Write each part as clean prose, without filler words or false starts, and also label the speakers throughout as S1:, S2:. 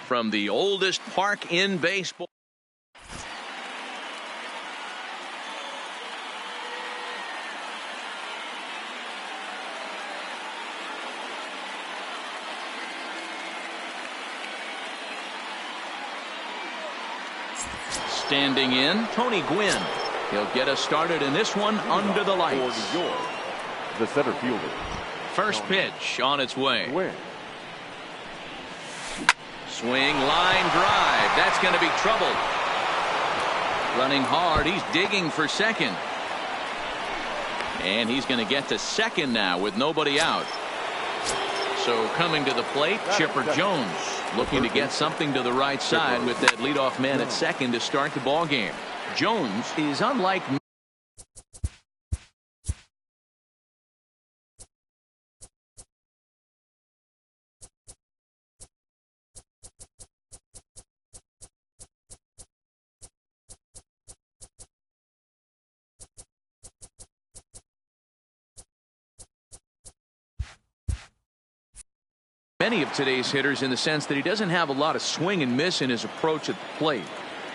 S1: from the oldest park in baseball. Standing in, Tony Gwynn. He'll get us started in this one under the lights.
S2: The center fielder.
S1: First pitch on its way. Swing, line drive. That's going to be trouble. Running hard. He's digging for second. And he's going to get to second now with nobody out. So coming to the plate, Chipper Jones, looking to get something to the right side with that leadoff man at second to start the ball game. Jones is unlike many of today's hitters in the sense that he doesn't have a lot of swing and miss in his approach at the plate.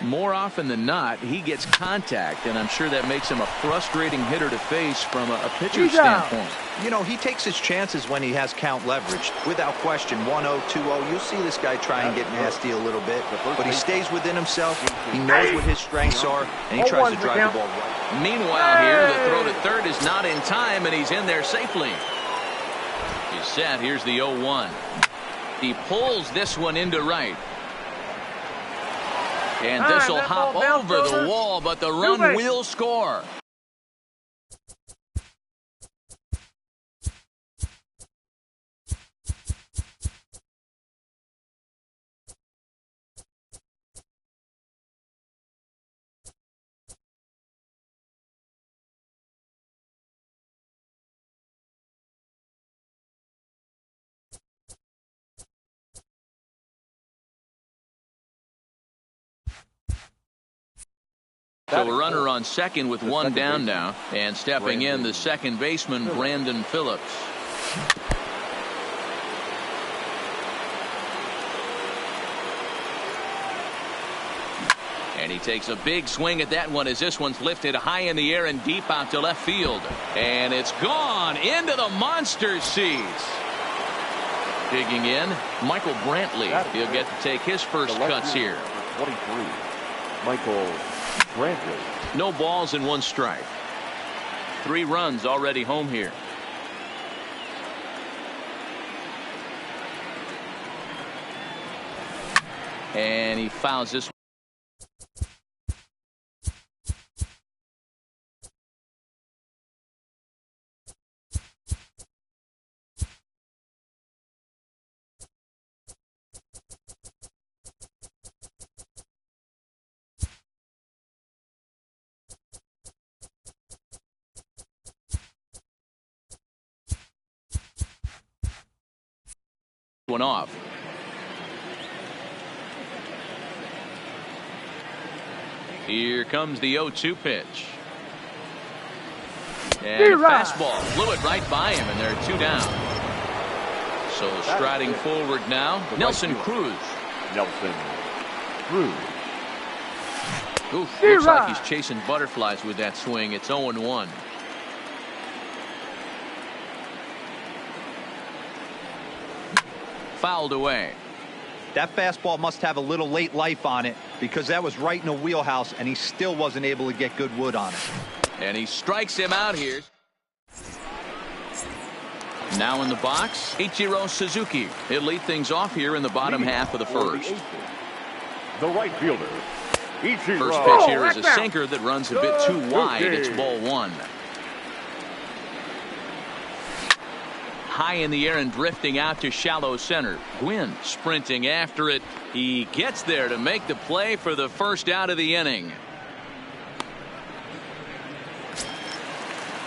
S1: More often than not, he gets contact, and I'm sure that makes him a frustrating hitter to face from a pitcher's standpoint.
S3: You know, he takes his chances when he has count leverage. Without question, 1-0, 2-0, you'll see this guy try and get nasty a little bit, but he stays within himself. He knows what his strengths are, and he tries to drive the ball right.
S1: Meanwhile, here, the throw to third is not in time, and he's in there safely. He's set. Here's the 0-1. He pulls this one into right. And this will hop over the wall, but the run will score. So a runner on second with one down now, and stepping in the second baseman, Brandon Phillips. And he takes a big swing at that one as this one's lifted high in the air and deep out to left field. And it's gone into the monster seats. Digging in, Michael Brantley. He'll get to take his first cuts here.
S2: 23, Michael Brantley.
S1: No balls and one strike. 3 runs already home here. And he fouls this one off. Here comes the 0-2 pitch. And a fastball flew it right by him, and there are 2 down. So striding forward now, Nelson Cruz.
S2: Nelson Cruz.
S1: Oof, looks like he's chasing butterflies with that swing. It's 0-1. Fouled away.
S3: That fastball must have a little late life on it, because that was right in the wheelhouse, and he still wasn't able to get good wood on it.
S1: And he strikes him out here. Now in the box, Ichiro Suzuki. He'll lead things off here in the bottom half of the first.
S2: The right fielder, Ichiro.
S1: First pitch here is a sinker that runs a bit too wide. It's ball 1. High in the air and drifting out to shallow center. Gwynn sprinting after it. He gets there to make the play for the first out of the inning.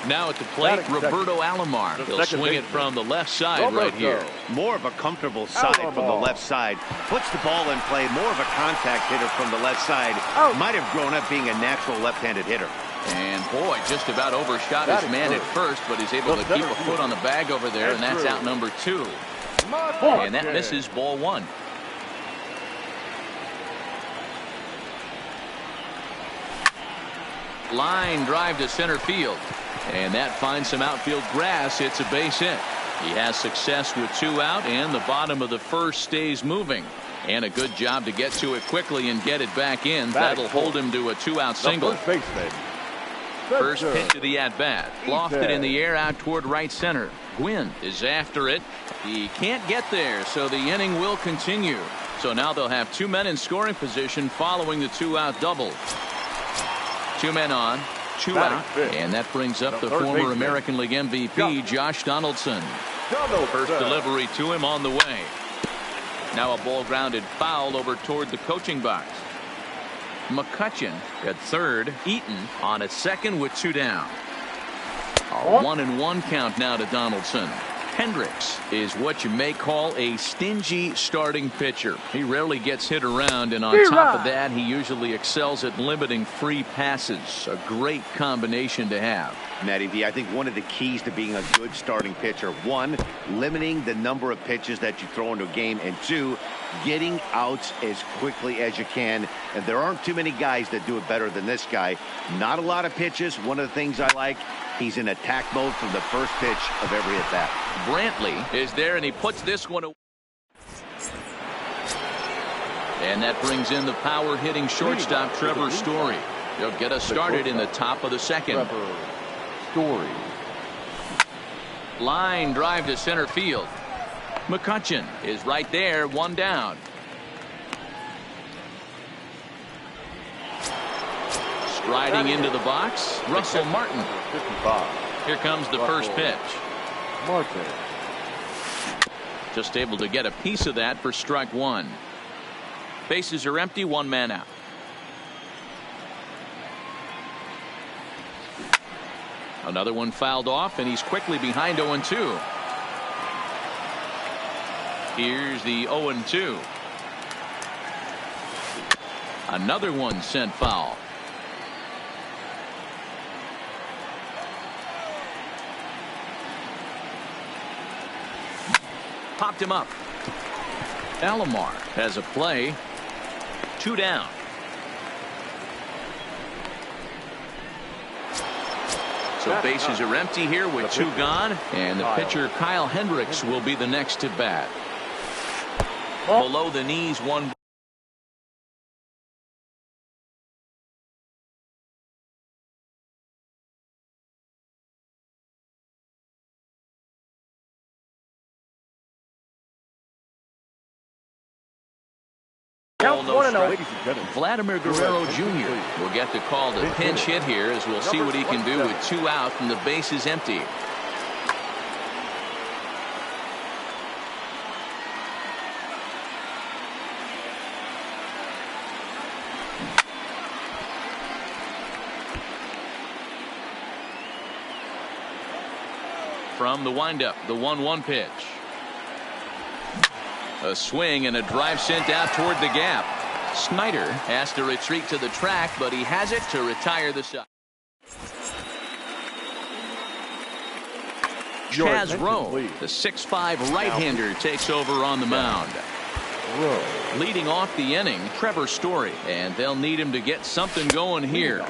S1: Now at the plate, Roberto Alomar. He'll swing it from the left side right here.
S4: More of a comfortable side from the left side. Puts the ball in play. More of a contact hitter from the left side. Might have grown up being a natural left-handed hitter.
S1: And boy, just about overshot his man at first, but he's able to keep a foot on the bag over there, and that's out number 2. And that misses ball 1. Line drive to center field. And that finds some outfield grass. It's a base hit. He has success with 2 out, and the bottom of the first stays moving. And a good job to get to it quickly and get it back in. That'll hold him to a 2-out single.
S2: First baseman.
S1: First pitch of the at-bat. Lofted in the air out toward right center. Gwynn is after it. He can't get there, so the inning will continue. So now they'll have 2 men in scoring position following the 2-out double. 2 men on, 2 out, and that brings up the former American League MVP, Josh Donaldson. First delivery to him on the way. Now a ball grounded foul over toward the coaching box. McCutchen at third. Eaton on at second with 2 down. A 1-1 count now to Donaldson. Hendricks is what you may call a stingy starting pitcher. He rarely gets hit around, and on top of that, he usually excels at limiting free passes. A great combination to have.
S4: Matty V, I think one of the keys to being a good starting pitcher, 1, limiting the number of pitches that you throw into a game, and 2, getting outs as quickly as you can. And there aren't too many guys that do it better than this guy. Not a lot of pitches. One of the things I like, he's in attack mode from the first pitch of every at bat.
S1: Brantley is there, and he puts this one away. And that brings in the power hitting shortstop Trevor Story. He'll get us started in the top of the second.
S2: Story.
S1: Line drive to center field. McCutchen is right there, 1 down. Striding into the box, Russell Martin.
S2: 55.
S1: Here comes the first pitch.
S2: Martin.
S1: Just able to get a piece of that for strike 1. Bases are empty, 1 man out. Another one fouled off, and he's quickly behind 0-2. Here's the 0-2. Another one sent foul. Popped him up. Alomar has a play. 2 down. So bases are empty here with 2 gone, and the pitcher Kyle Hendricks will be the next to bat. Below the knees, 1. Vladimir Guerrero Jr. will get the call to pinch hit here, as we'll see what he can do with 2 out and the base is empty. From the windup, the 1-1 pitch. A swing and a drive sent out toward the gap. Snyder has to retreat to the track, but he has it to retire the side. Chaz Rowe, the 6'5" right-hander, takes over on the mound. Leading off the inning, Trevor Story, and they'll need him to get something going here.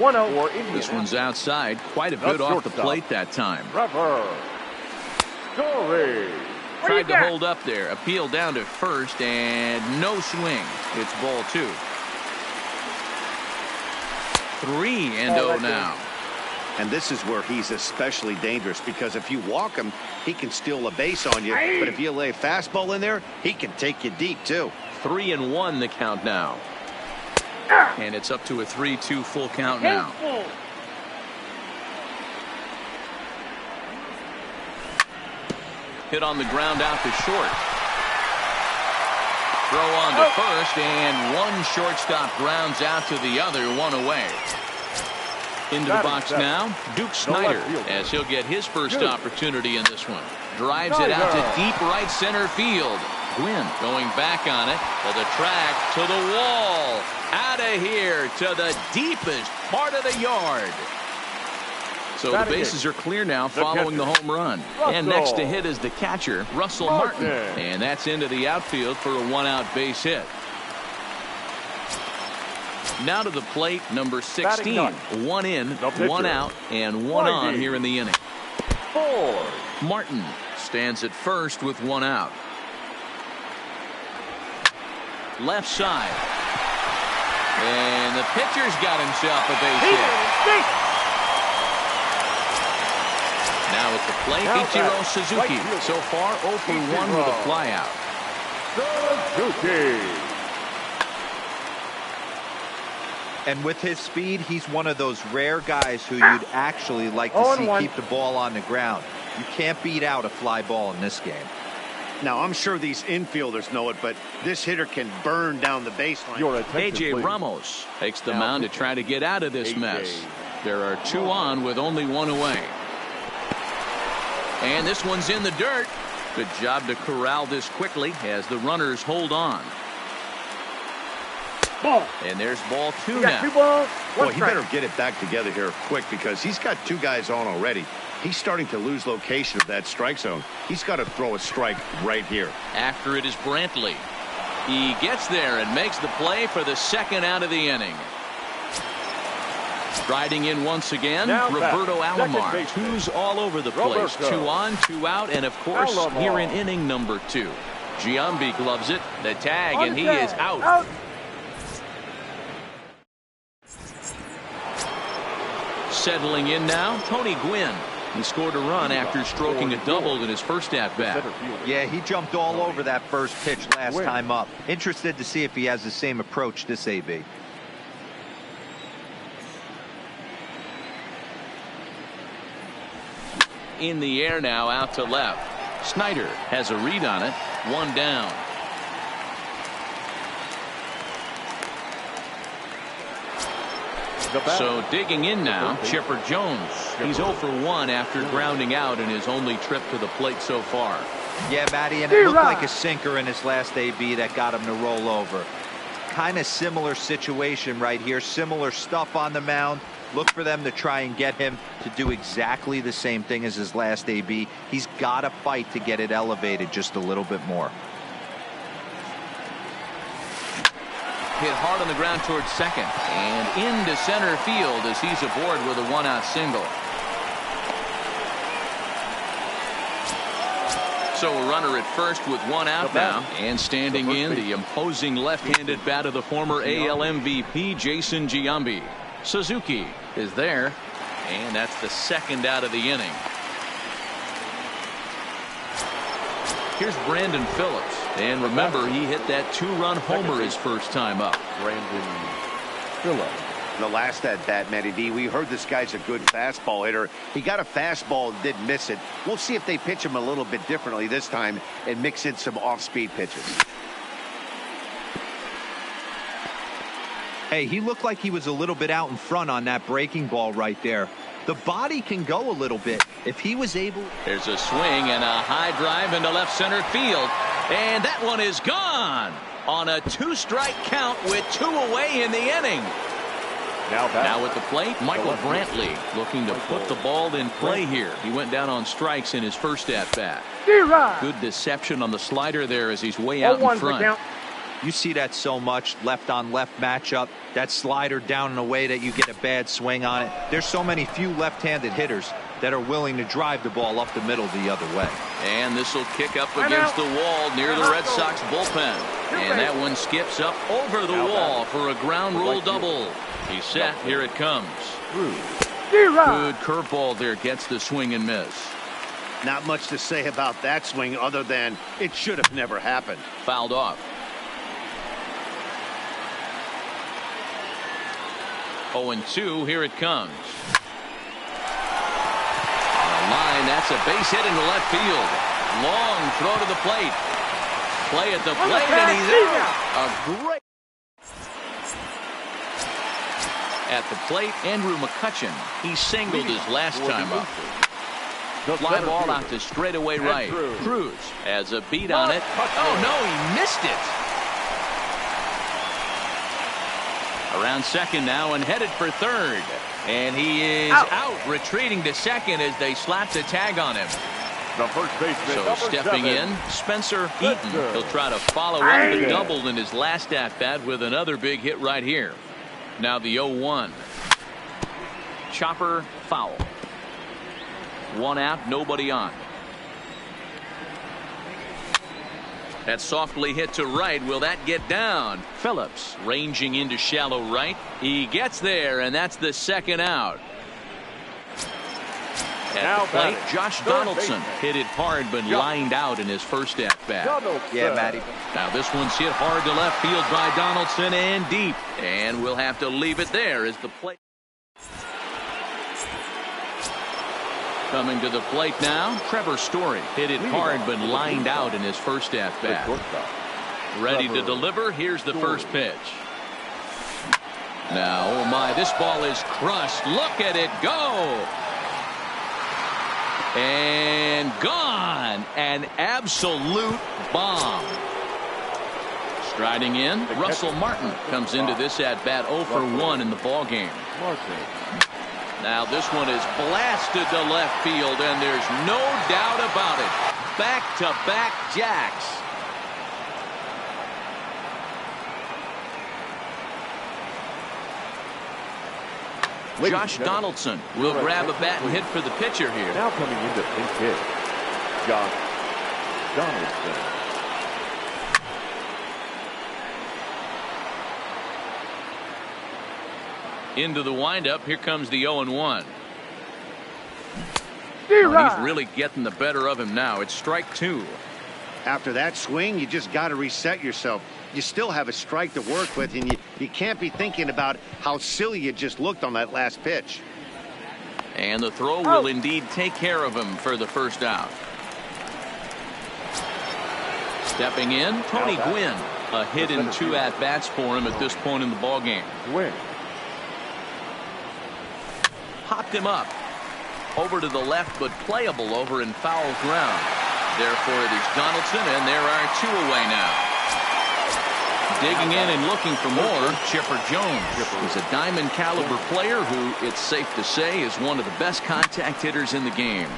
S1: This one's outside, quite a bit off the plate that time.
S2: Trevor Story.
S1: Tried to hold up there. Appeal down to first, and no swing. It's ball 2. 3-0 now.
S4: And this is where he's especially dangerous, because if you walk him, he can steal a base on you. But if you lay a fastball in there, he can take you deep, too.
S1: 3-1 the count now. And it's up to a 3-2 full count now. Hit on the ground out to short. Throw on to first, and one shortstop grounds out to the other, 1 away. Into the box now, Duke Snyder, as he'll get his first opportunity in this one. Drives it out to deep right center field. Gwynn going back on it to the track, to the wall, out of here to the deepest part of the yard. So the bases are clear now following the home run. And next to hit is the catcher, Russell Martin. And that's into the outfield for a 1-out base hit. Now to the plate, number 16. One in, one out, and one on here in the inning. Martin stands at first with one out. Left side. And the pitcher's got himself a base hit. Now at the plate, Ichiro Suzuki. So far, 0 for 1 with a flyout.
S2: Suzuki.
S3: And with his speed, he's one of those rare guys who you'd actually like to see keep the ball on the ground. You can't beat out a fly ball in this game.
S4: Now, I'm sure these infielders know it, but this hitter can burn down the baseline.
S1: AJ Ramos takes the mound to try to get out of this mess. There are 2 on with only 1 away. And this one's in the dirt. Good job to corral this quickly as the runners hold on. And there's ball 2 now.
S4: Boy, he better get it back together here quick because he's got 2 guys on already. He's starting to lose location of that strike zone. He's got to throw a strike right here.
S1: After it is Brantley. He gets there and makes the play for the second out of the inning. Striding in once again, Roberto Alomar. 2s all over the place. 2 on, 2 out, and of course, here in inning number 2. Giambi gloves it, the tag, and he is out. Settling in now, Tony Gwynn. He scored a run after stroking a double in his first at-bat.
S3: Yeah, he jumped all over that first pitch last time up. Interested to see if he has the same approach this AB.
S1: In the air now, out to left. Snyder has a read on it. 1 down. So digging in now, Chipper Jones. He's 0 for 1 after grounding out in his only trip to the plate so far.
S3: Yeah, Matty, and it looked like a sinker in his last AB that got him to roll over. Kind of similar situation right here. Similar stuff on the mound. Look for them to try and get him to do exactly the same thing as his last AB. He's got to fight to get it elevated just a little bit more.
S1: Hit hard on the ground towards second and into center field as he's aboard with a 1-out single. So a runner at first with 1 out now, and standing in the imposing left-handed bat of the former AL MVP Jason Giambi. Suzuki is there, and that's the second out of the inning. Here's Brandon Phillips. And remember, he hit that 2-run homer his first time up.
S2: Brandon Phillips.
S4: The last at bat, Matty D, we heard this guy's a good fastball hitter. He got a fastball and didn't miss it. We'll see if they pitch him a little bit differently this time and mix in some off-speed pitches.
S3: Hey, he looked like he was a little bit out in front on that breaking ball right there. The body can go a little bit if he was able.
S1: There's a swing and a high drive into left center field. And that one is gone on a 2-strike count with 2 away in the inning. Now at the plate, Michael Brantley looking to put the ball in play here. He went down on strikes in his first at-bat. Good deception on the slider there as he's way out in front.
S3: You see that so much, left-on-left matchup. That slider down in a way that you get a bad swing on it. There's so many few left-handed hitters that are willing to drive the ball up the middle the other way.
S1: And this will kick up against the wall near the Red Sox bullpen. And that one skips up over the wall for a ground rule double. He's set. Here it comes. Good curveball there. Gets the swing and miss.
S4: Not much to say about that swing other than it should have never happened.
S1: Fouled off. 0-2. Here it comes. On the line, that's a base hit into left field. Long throw to the plate. Play at the plate, and he's out. A great. At the plate, Andrew McCutchen. He singled his last time up. Fly ball out to straightaway right. Cruz has a beat on it. Oh, no, he missed it. Around second now and headed for third. And he is out retreating to second as they slap the tag on him.
S2: The first baseman,
S1: so stepping in, Spencer Eaton. He'll try to follow up the double in his last at-bat with another big hit right here. Now the 0-1. Chopper foul. 1 out, nobody on. That softly hit to right. Will that get down? Phillips ranging into shallow right. He gets there, and that's the 2nd out. At the plate, Josh Donaldson hit it hard but lined out in his first at-bat.
S3: Yeah, Matty.
S1: Now this one's hit hard to left field by Donaldson and deep. And we'll have to leave it there as the plate. Coming to the plate now, Trevor Story hit it hard but lined out in his first at-bat. Ready to deliver. Here's the first pitch. Now, oh my, this ball is crushed. Look at it go. And gone. An absolute bomb. Striding in, Russell Martin comes into this at-bat 0 for 1 in the ballgame. Now this one is blasted to left field, and there's no doubt about it. Back-to-back jacks. Josh Donaldson will grab a bat and hit for the pitcher here.
S2: Now coming into pinch hit, Josh Donaldson.
S1: Into the windup. Here comes the 0-1. He's really getting the better of him now. It's strike 2.
S4: After that swing, you just got to reset yourself. You still have a strike to work with, and you can't be thinking about how silly you just looked on that last pitch.
S1: And the throw will indeed take care of him for the first out. Stepping in, Tony Gwynn. A hit in 2 at-bats for him at this point in the ballgame.
S2: Gwynn.
S1: Hopped him up. Over to the left, but playable over in foul ground. Therefore, it is Donaldson, and there are 2 away now. Digging in and looking for more, Chipper Jones. He's a diamond caliber player who, it's safe to say, is one of the best contact hitters in the game.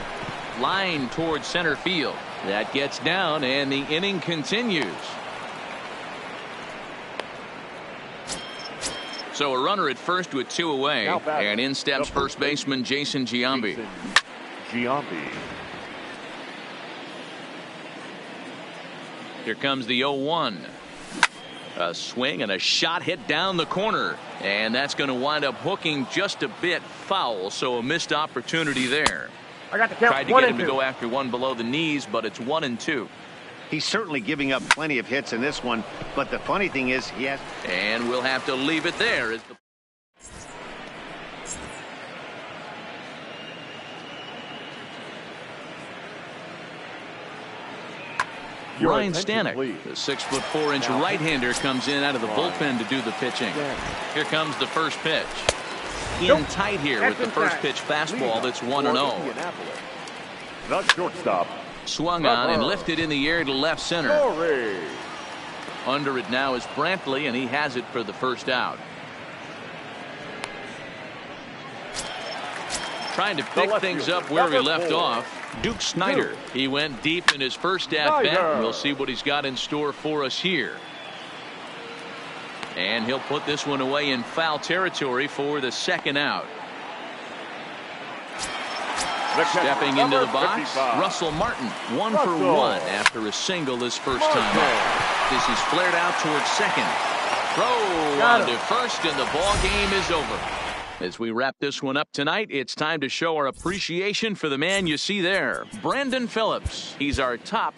S1: Line towards center field. That gets down, and the inning continues. So a runner at first with 2 away, and in steps first baseman Jason Giambi. Here comes the 0-1. A swing and a shot hit down the corner, and that's going to wind up hooking just a bit foul, so a missed opportunity there.
S5: I got the count.
S1: Tried to get him to go after one below the knees, but it's 1-2.
S4: He's certainly giving up plenty of hits in this one, but the funny thing is he has.
S1: And we'll have to leave it there as the Ryan Stanek, the 6'4" right-hander, comes in out of the bullpen to do the pitching. Here comes the first pitch. In tight here with the first pitch fastball. That's 1-0.
S2: The shortstop.
S1: Swung on and lifted in the air to left center. Under it now is Brantley, and he has it for the first out. Trying to pick things up where he left off. Duke Snyder. He went deep in his first at-bat. We'll see what he's got in store for us here. And he'll put this one away in foul territory for the 2nd out. Stepping into the box, Russell Martin, 1 for 1 after a single his first time out. This is flared out towards second. Throw on to first, and the ball game is over. As we wrap this one up tonight, it's time to show our appreciation for the man you see there, Brandon Phillips. He's our top